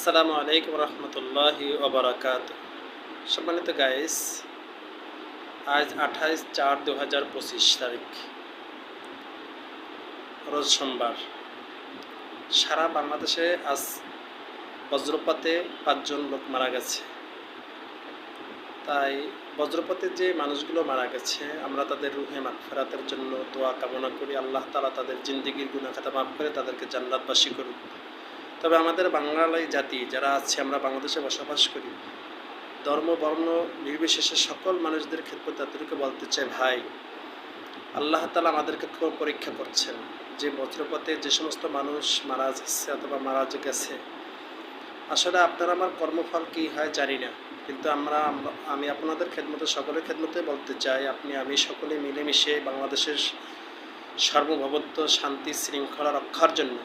আসসালামু আলাইকুম রহমতুল্লাহি ওবরাকাতুহু। সম্মানিত গাইস, আজ 28/4/2025 তারিখ, রোজ সোমবার। সারা বাংলাদেশে আজ বজ্রপাতে 5 জন লোক মারা গেছে। তাই বজ্রপাতে যে মানুষগুলো মারা গেছে, আমরা তাদের রুহে মাগফিরাতের জন্য দোয়া কামনা করি। আল্লাহ তাআলা তাদের জিন্দেগির গুনাহ খাতা মাফ করে তাদেরকে জান্নাতবাসী করুন। তবে আমাদের বাঙালি জাতি যারা আছে, আমরা বাংলাদেশে বসবাস করি, ধর্ম বর্ণ নির্বিশেষে সকল মানুষদের ক্ষেত্রে তাদেরকে বলতে চাই, ভাই, আল্লাহ তাআলা আমাদেরকে খুব পরীক্ষা করছেন। যে বজ্রপাতে যে সমস্ত মানুষ মারা যাচ্ছে অথবা মারা গেছে, আসলে আপনার আমার কর্মফল কী হয় জানি না, কিন্তু আমি আপনাদের খেদমতে, সকলের খেদমতে বলতে চাই, আমি সকলে মিলেমিশে বাংলাদেশের সার্বভৌমত্ব, শান্তি, শৃঙ্খলা রক্ষার জন্য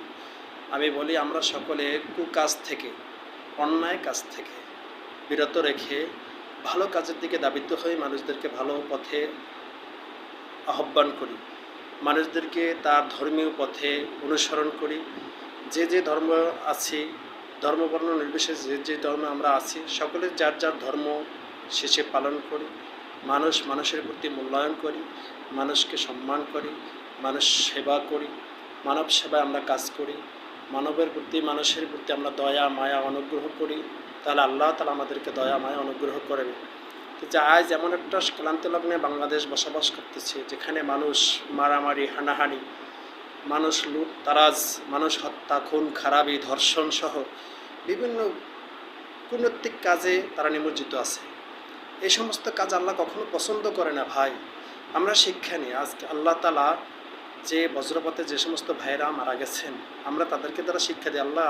আমি বলি, আমরা সকলে কুকাজ থেকে, অন্যায় কাজ থেকে বিরত রেখে ভালো কাজের দিকে ধাবিত হয়ে মানুষদেরকে ভালো পথে আহ্বান করি, মানুষদেরকে তার ধর্মীয় পথে অনুসরণ করি। যে যে ধর্ম আছি, ধর্মবর্ণ নির্বিশেষে যে ধর্মে আমরা আছি, সকলে যার যার ধর্ম শেষে পালন করি। মানুষের প্রতি মূল্যায়ন করি, মানুষকে সম্মান করি, মানুষ সেবা করি, মানব সেবায় আমরা কাজ করি, মানবের প্রতি, মানুষের প্রতি আমরা দয়া মায়া অনুগ্রহ করি। তাহলে আল্লাহ তাআলা আমাদেরকে দয়া মায়া অনুগ্রহ করবে। যে আজ এমন একটা ক্লান্ত লগ্নে বাংলাদেশ বসবাস করতেছে, যেখানে মানুষ মারামারি, হানাহানি, মানুষ লুট তারাজ, মানুষ হত্যা, খুন খারাপি, ধর্ষণ সহ বিভিন্ন কুনৈতিক কাজে তারা নিমজ্জিত আছে। এই সমস্ত কাজ আল্লাহ কখনো পছন্দ করে না। ভাই, আমরা শিক্ষা নিই। আজকে আল্লাহ তাআলা যে বজ্রপাতে যে সমস্ত ভাইরা মারা গেছেন, আমরা তাদেরকে দ্বারা শিক্ষা দিই, আল্লাহ